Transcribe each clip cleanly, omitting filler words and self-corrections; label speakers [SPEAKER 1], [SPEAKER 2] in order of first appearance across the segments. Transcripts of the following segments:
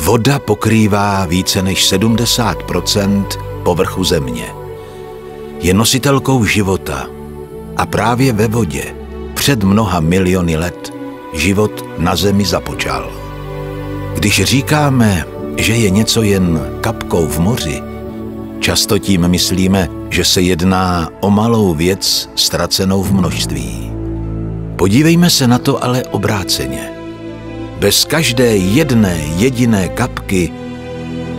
[SPEAKER 1] Voda pokrývá více než 70% povrchu země. Je nositelkou života a právě ve vodě před mnoha miliony let život na zemi započal. Když říkáme, že je něco jen kapkou v moři, často tím myslíme, že se jedná o malou věc ztracenou v množství. Podívejme se na to ale obráceně. Bez každé jedné jediné kapky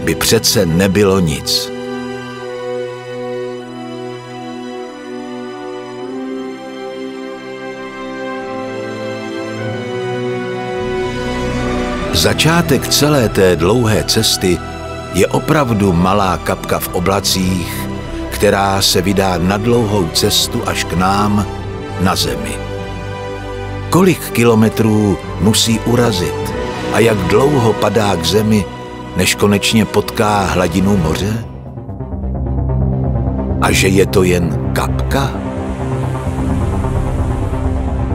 [SPEAKER 1] by přece nebylo nic. Začátek celé té dlouhé cesty je opravdu malá kapka v oblacích, která se vydá na dlouhou cestu až k nám na zemi. Kolik kilometrů musí urazit a jak dlouho padá k zemi, než konečně potká hladinu moře? A že je to jen kapka?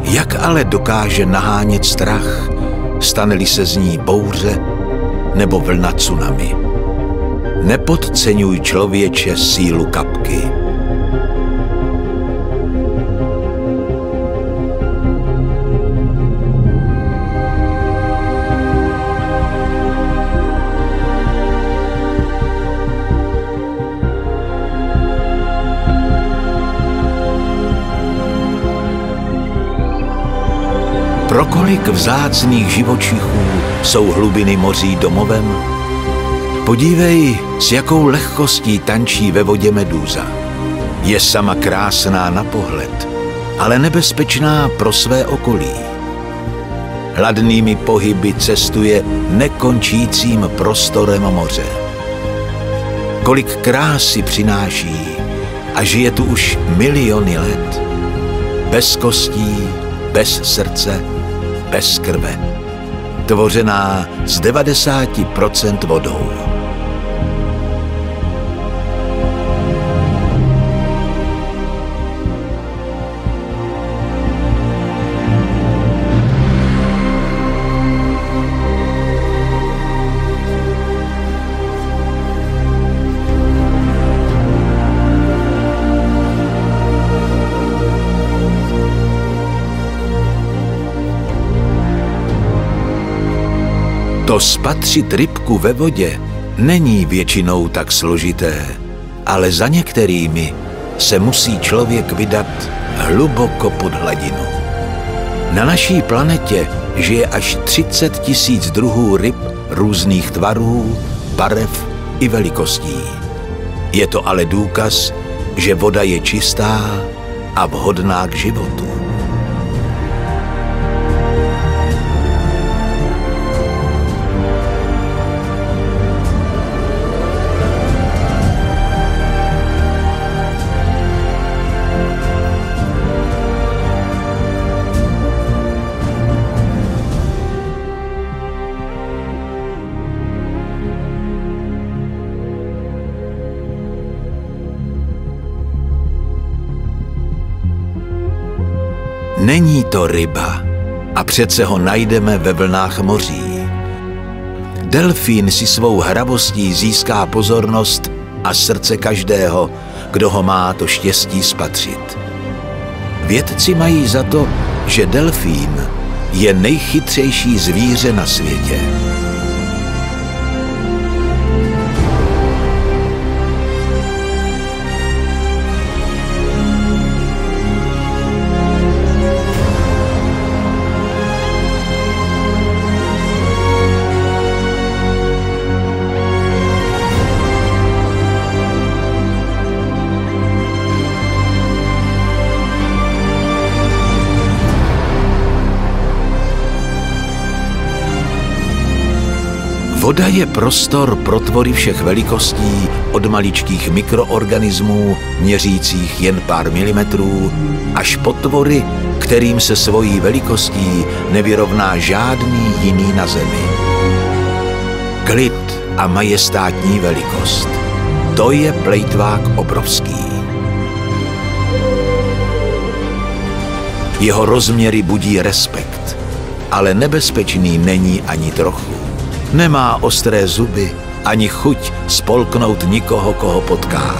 [SPEAKER 1] Jak ale dokáže nahánět strach, stane-li se z ní bouře nebo vlna tsunami? Nepodceňuj, člověče, sílu kapky. Pro kolik vzácných živočichů jsou hlubiny moří domovem? Podívej, s jakou lehkostí tančí ve vodě medúza. Je sama krásná na pohled, ale nebezpečná pro své okolí. Hladnými pohyby cestuje nekončícím prostorem moře. Kolik krásy přináší a žije tu už miliony let. Bez kostí, bez srdce, bez krve. Tvořená z 90% vodou. To spatřit rybku ve vodě není většinou tak složité, ale za některými se musí člověk vydat hluboko pod hladinu. Na naší planetě žije až 30 000 druhů ryb různých tvarů, barev i velikostí. Je to ale důkaz, že voda je čistá a vhodná k životu. Není to ryba a přece ho najdeme ve vlnách moří. Delfín si svou hravostí získá pozornost a srdce každého, kdo ho má to štěstí spatřit. Vědci mají za to, že delfín je nejchytřejší zvíře na světě. Voda je prostor pro tvory všech velikostí, od maličkých mikroorganismů, měřících jen pár milimetrů, až po tvory, kterým se svojí velikostí nevyrovná žádný jiný na zemi. Klid a majestátní velikost. To je plejtvák obrovský. Jeho rozměry budí respekt, ale nebezpečný není ani trochu. Nemá ostré zuby ani chuť spolknout nikoho, koho potká.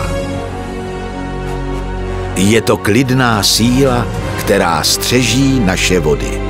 [SPEAKER 1] Je to klidná síla, která střeží naše vody.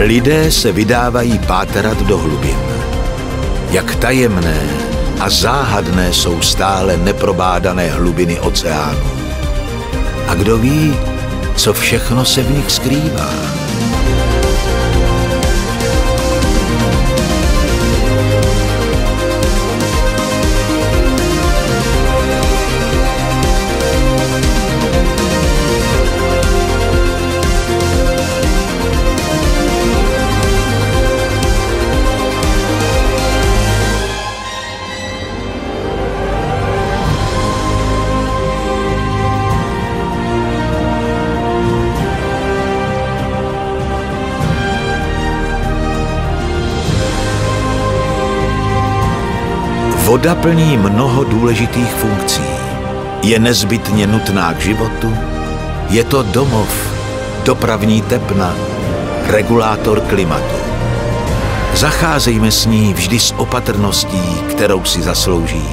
[SPEAKER 1] Lidé se vydávají pátrat do hlubin. Jak tajemné a záhadné jsou stále neprobádané hlubiny oceánu. A kdo ví, co všechno se v nich skrývá. Voda plní mnoho důležitých funkcí. Je nezbytně nutná k životu, je to domov, dopravní tepna, regulátor klimatu. Zacházejme s ní vždy s opatrností, kterou si zaslouží.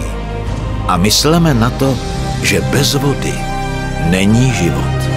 [SPEAKER 1] A mysleme na to, že bez vody není život.